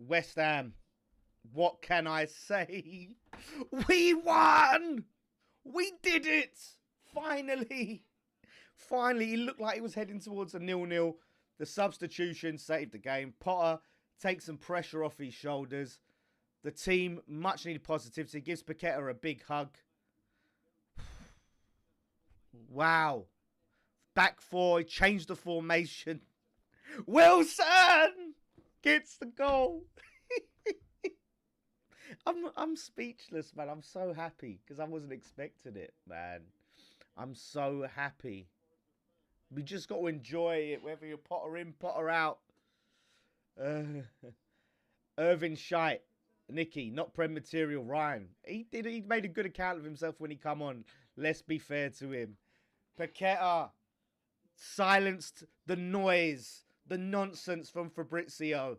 West Ham. What can I say? We won! We did it! Finally! Finally, he looked like he was heading towards a 0-0. The substitution saved the game. Potter takes some pressure off his shoulders. The team, much needed positivity, gives Paqueta a big hug. Wow. Back four, he changed the formation. Wilson gets the goal. I'm speechless, man. I'm so happy because I wasn't expecting it, man. I'm so happy. We just got to enjoy it, whether you're Potter in, Potter out. Irvin Shite, Nicky, not Prem material. Ryan, he made a good account of himself when he come on. Let's be fair to him. Paqueta silenced the noise, the nonsense from Fabrizio.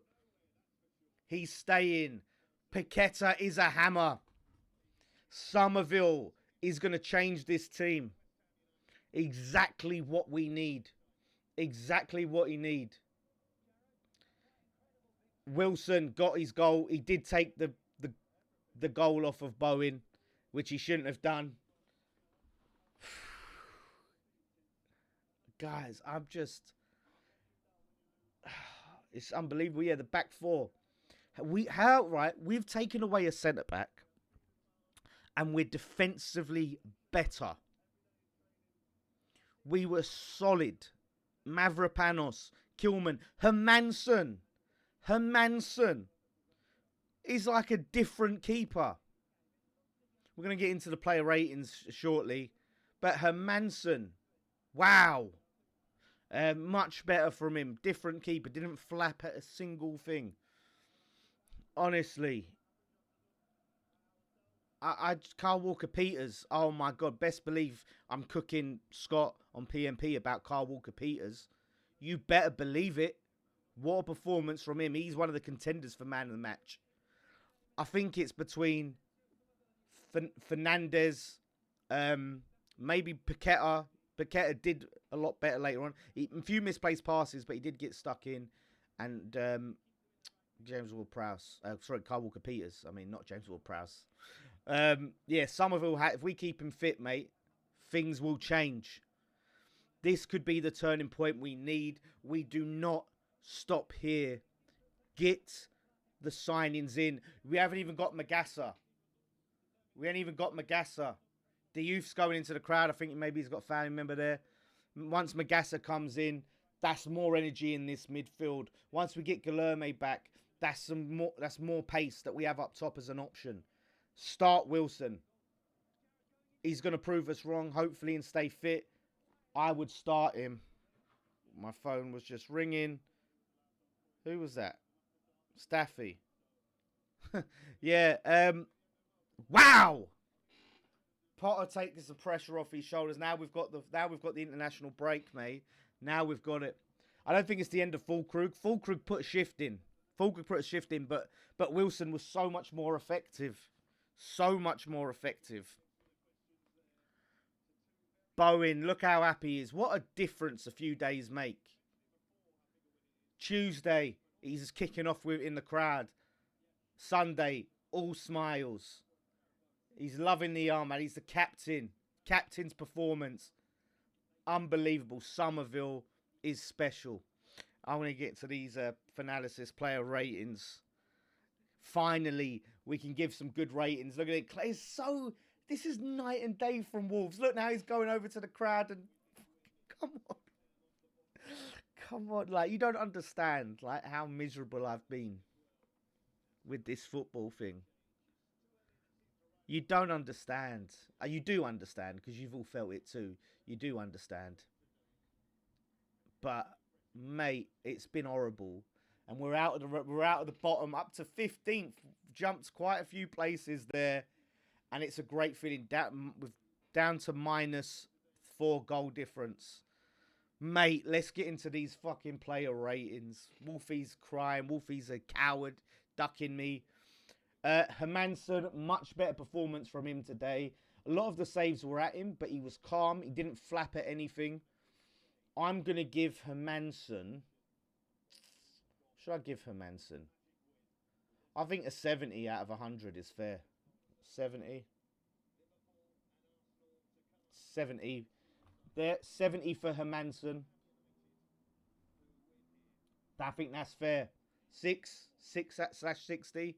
He's staying. Paqueta is a hammer. Somerville is going to change this team. Exactly what we need. Exactly what he need. Wilson got his goal. He did take the goal off of Bowen, which he shouldn't have done. Guys, I'm just... It's unbelievable. Yeah, the back four. We've taken away a centre-back and we're defensively better. We were solid. Mavropanos, Kilman, Hermansen is like a different keeper. We're going to get into the player ratings shortly. But Hermansen, wow. Much better from him. Different keeper. Didn't flap at a single thing. Honestly. Carl Walker-Peters. Oh my God. Best believe I'm cooking Scott on PMP about Carl Walker-Peters. You better believe it. What a performance from him. He's one of the contenders for man of the match. I think it's between Fernandez, maybe Paqueta. Paqueta did a lot better later on. A few misplaced passes, but he did get stuck in. And James Ward-Prowse. Carl Walker-Peters. I mean, not James Ward-Prowse. Yeah, Somerville, if we keep him fit, mate, things will change. This could be the turning point we need. We do not stop here. Get the signings in. We haven't even got Magassa. The youth's going into the crowd. I think maybe he's got a family member there. Once Magassa comes in, that's more energy in this midfield. Once we get Guilherme back, that's more pace that we have up top as an option. Start Wilson. He's going to prove us wrong, hopefully, and stay fit. I would start him. My phone was just ringing. Who was that? Staffy. Yeah. Wow. Potter takes the pressure off his shoulders. Now we've got the international break, mate. Now we've got it. I don't think it's the end of Fulkrug. Fulkrug put a shift in. But Wilson was so much more effective. Bowen, look how happy he is. What a difference a few days make. Tuesday, he's kicking off in the crowd. Sunday, all smiles. He's loving the arm, man. He's the captain. Captain's performance. Unbelievable. Somerville is special. I want to get to these Finalysis player ratings. Finally, we can give some good ratings. Look at it. Clay's so... This is night and day from Wolves. Look, now he's going over to the crowd and... Come on. Come on. Like, you don't understand, like, how miserable I've been with this football thing. You don't understand. You do understand, because you've all felt it too. You do understand. But, mate, it's been horrible. And we're out of the bottom, up to 15th. Jumped quite a few places there. And it's a great feeling, down to -4 goal difference. Mate, let's get into these fucking player ratings. Wolfie's crying. Wolfie's a coward, ducking me. Hermansen, much better performance from him today. A lot of the saves were at him, but he was calm. He didn't flap at anything. I'm going to give Hermansen... Should I give Hermansen? I think a 70 out of 100 is fair. 70. 70. There, 70 for Hermanson. I think that's fair. Six slash 60.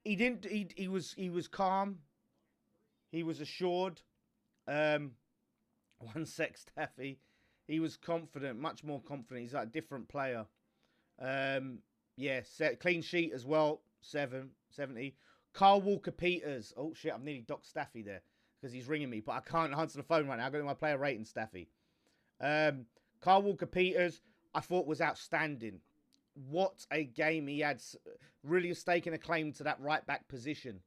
He didn't. He was calm. He was assured. One sec, Staffy. He was confident, much more confident. He's like a different player. Yeah, clean sheet as well. 70. Carl Walker Peters. Oh shit, I've nearly docked Staffy there because he's ringing me, but I can't answer the phone right now. I got my player rating, Staffy. Carl Walker Peters, I thought was outstanding. What a game he had. Really staking a claim to that right back position.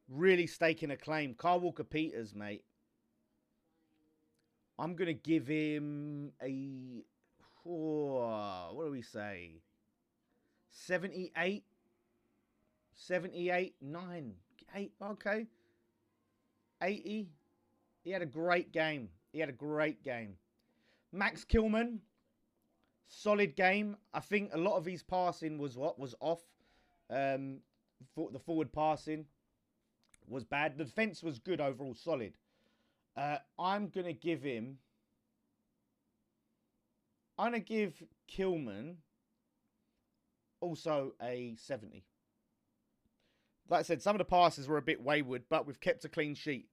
Really staking a claim. Carl Walker Peters, mate. I'm going to give him a... Oh, what do we say? 78? 78? 9? 8? Okay. 80? He had a great game. Max Kilman, solid game. I think a lot of his passing was off. The forward passing was bad. The defence was good overall, solid. I'm going to give Kilman also a 70. Like I said, some of the passes were a bit wayward, but we've kept a clean sheet.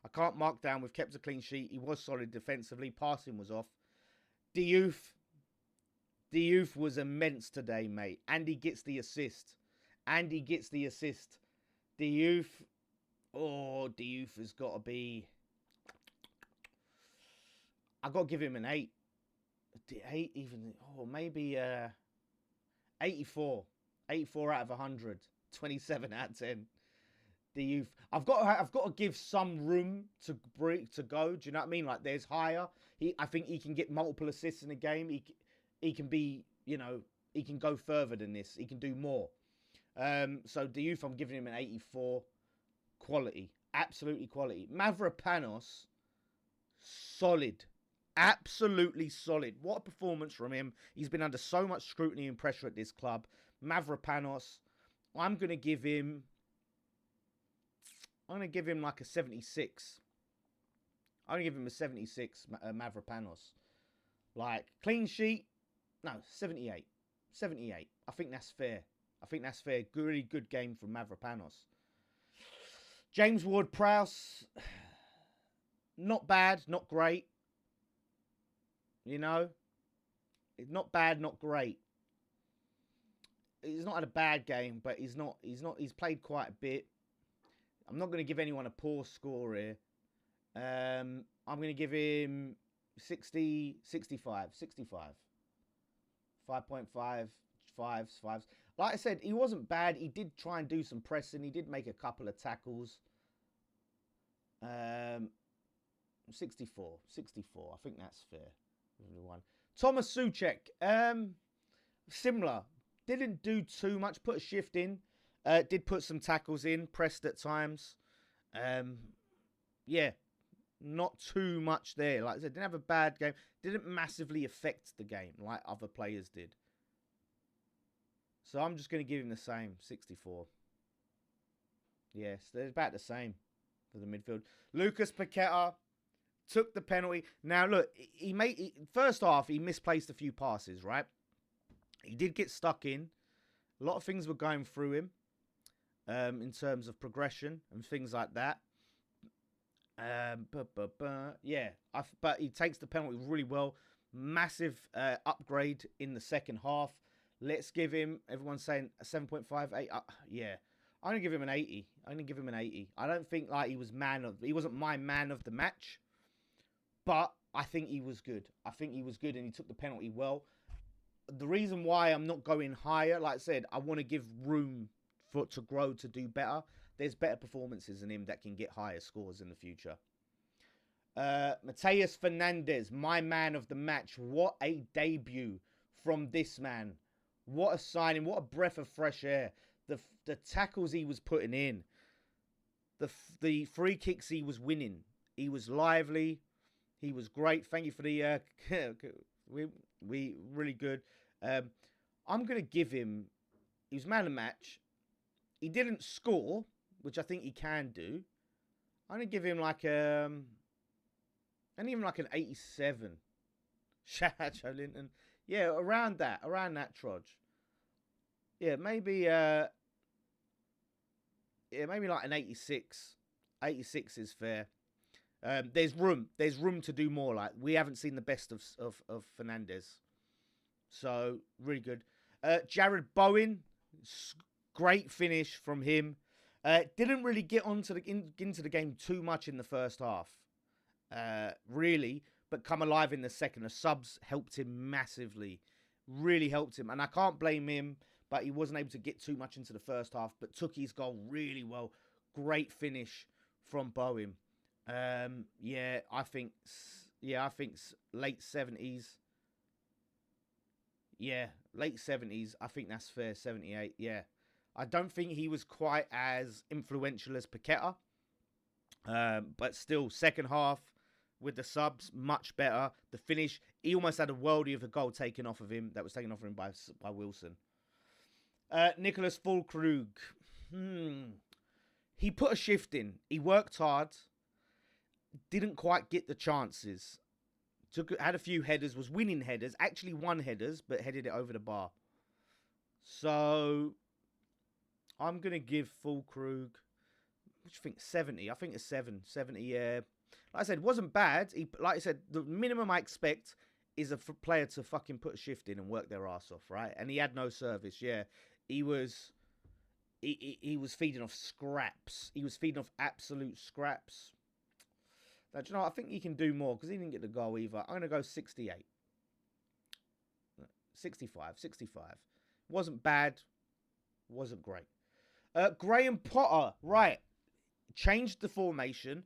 I can't mark down. We've kept a clean sheet. He was solid defensively. Passing was off. Diouf was immense today, mate. And he gets the assist. Diouf. Oh, Diouf has got to be... I've got to give him an 8. 8 even... Oh, maybe 84. 84 out of 100. 27 out of 10. Diouf. I've got to give some room to go. Do you know what I mean? Like, there's higher. I think he can get multiple assists in a game. He can be, you know, he can go further than this. He can do more. So Diouf, I'm giving him an 84. Quality. Absolutely quality. Mavropanos, solid. Absolutely solid. What a performance from him. He's been under so much scrutiny and pressure at this club. Mavropanos, I'm going to give him like a 76. I'm going to give him a 76, Mavropanos. Like, clean sheet, no, 78. 78. I think that's fair. Really good game from Mavropanos. James Ward-Prowse, not bad, not great. You know? Not bad, not great. He's not had a bad game, but he's played quite a bit. I'm not going to give anyone a poor score here. I'm going to give him 60, 65, 65. 5.5, 5s. Like I said, he wasn't bad. He did try and do some pressing. He did make a couple of tackles. 64. I think that's fair. Thomas Souček. Similar. Didn't do too much. Put a shift in. Did put some tackles in. Pressed at times. Yeah. Not too much there. Like I said, didn't have a bad game. Didn't massively affect the game like other players did. So I'm just going to give him the same. 64. Yes, they're about the same for the midfield. Lucas Paqueta took the penalty. Now, look, first half, he misplaced a few passes, right? He did get stuck in. A lot of things were going through him in terms of progression and things like that. Yeah, but he takes the penalty really well. Massive upgrade in the second half. Let's give him, everyone's saying a 7.58. Yeah, I'm going to give him an 80. I don't think like he wasn't my man of the match, but I think he was good. And he took the penalty well. The reason why I'm not going higher, like I said, I want to give room to grow, to do better. There's better performances in him that can get higher scores in the future. Mateus Fernandes, my man of the match. What a debut from this man. What a signing. What a breath of fresh air. The tackles he was putting in. The free kicks he was winning. He was lively. He was great. Thank you for the... we really good. I'm going to give him... He was man of the match. He didn't score, which I think he can do. I'm going to give him like and even like an 87. Shout out Joe Linton. Yeah, around that trudge. Yeah, maybe maybe like an 86. 86 is fair. There's room to do more. Like, we haven't seen the best of Fernandez, so really good. Jared Bowen, great finish from him. Didn't really get into the game too much in the first half, really, but come alive in the second. The subs helped him massively, really helped him, and I can't blame him. But he wasn't able to get too much into the first half, but took his goal really well. Great finish from Bowen. Yeah, I think late 70s. Yeah, late 70s. I think that's fair. 78. Yeah, I don't think he was quite as influential as Paqueta. But still, second half with the subs, much better. The finish, he almost had a worldie of a goal taken off of him. That was taken off of him by Wilson. Nicholas Fulkrug. He put a shift in. He worked hard. Didn't quite get the chances. Had a few headers. Was winning headers. Actually won headers, but headed it over the bar. So I'm gonna give Fulkrug. What do you think? 70. I think it's 70. Yeah. Like I said, wasn't bad. Like I said, the minimum I expect is a player to fucking put a shift in and work their ass off, right? And he had no service. Yeah. He was feeding off scraps. He was feeding off absolute scraps. Now, do you know what? I think he can do more because he didn't get the goal either. I'm going to go 68. 65. Wasn't bad. Wasn't great. Graham Potter, right. Changed the formation.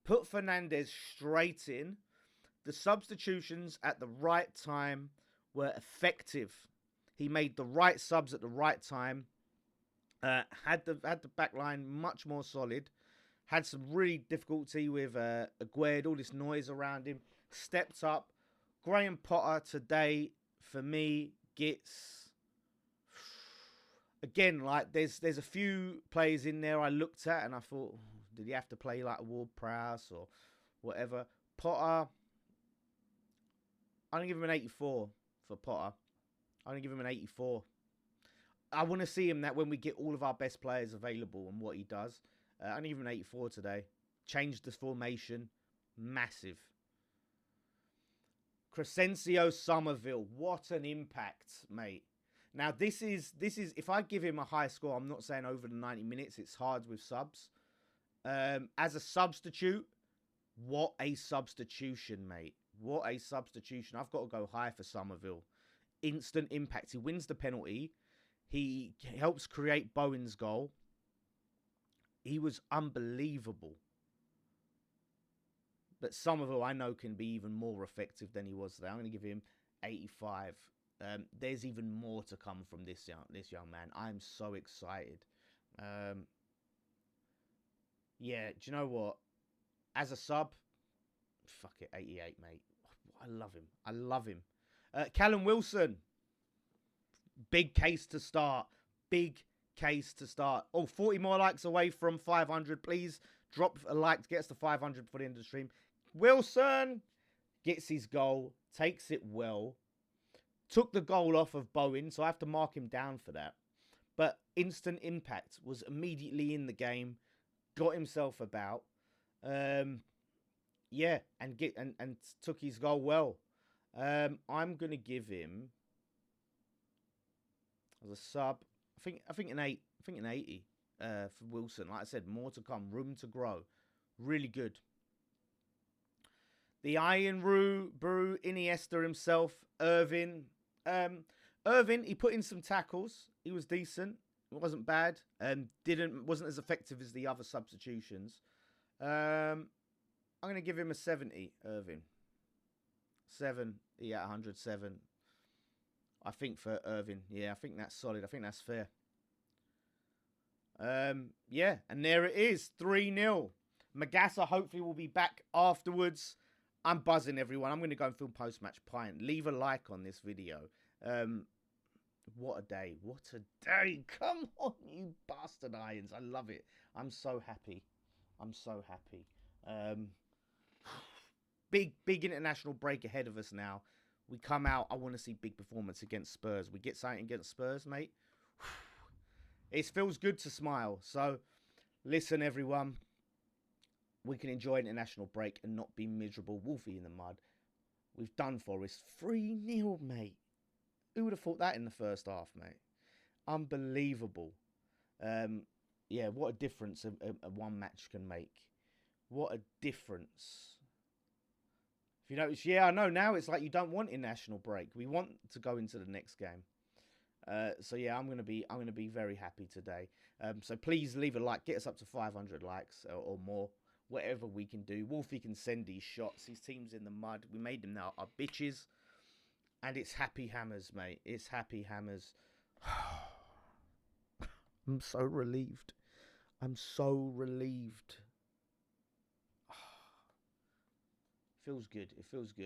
Put Fernandez straight in. The substitutions at the right time were effective. He made the right subs at the right time. Had the back line much more solid. Had some really difficulty with Aguerd, all this noise around him. Stepped up. Graham Potter today, for me, gets... Again, like, there's a few players in there I looked at and I thought, did he have to play like Ward-Prowse or whatever? Potter, I'm going to give him an 84 for Potter. I'm going to give him an 84. I want to see him that when we get all of our best players available and what he does. I'm going to give him an 84 today. Changed the formation. Massive. Crescencio Somerville. What an impact, mate. Now, this is if I give him a high score, I'm not saying over the 90 minutes. It's hard with subs. As a substitute, what a substitution, mate. What a substitution. I've got to go high for Somerville. Instant impact. He wins the penalty. He helps create Bowen's goal. He was unbelievable. But Somerville, I know, can be even more effective than he was today. I'm going to give him 85. There's even more to come from this young man. I'm so excited. Yeah, do you know what? As a sub, fuck it, 88, mate. I love him. Callum Wilson. Big case to start. Oh, 40 more likes away from 500. Please drop a like to get us to 500 for the end of the stream. Wilson gets his goal. Takes it well. Took the goal off of Bowen, so I have to mark him down for that. But instant impact. Was immediately in the game. Got himself about. Yeah, and took his goal well. I'm going to give him... As a sub, I think an 80 for Wilson. Like I said, more to come, room to grow. Really good. The Iron Brew, Iniesta himself, Irvin. Irvin, he put in some tackles. He was decent. It wasn't bad. Wasn't as effective as the other substitutions. I'm going to give him a 70, Irvin. 7, yeah, 107. I think for Irvin. Yeah, I think that's solid. I think that's fair. Yeah, and there it is. 3-0. Magassa hopefully will be back afterwards. I'm buzzing, everyone. I'm going to go and film post-match pint. Leave a like on this video. What a day. What a day. Come on, you bastard Irons. I love it. I'm so happy. I'm so happy. Um, big international break ahead of us now. We come out. I want to see big performance against Spurs. We get something against Spurs, mate. It feels good to smile. So, listen, everyone. We can enjoy an international break and not be miserable. Wolfie in the mud. We've done Forest 3-0, mate. Who would have thought that in the first half, mate? Unbelievable. Yeah, what a difference a one match can make. What a difference. If you notice, yeah, I know now it's like you don't want a national break. We want to go into the next game. So yeah, I'm gonna be very happy today. So please leave a like, get us up to 500 likes or more, whatever we can do. Wolfie can send these shots. His team's in the mud. We made them now our bitches, and it's happy hammers, mate. It's happy hammers. I'm so relieved. I'm so relieved. Feels good. It feels good.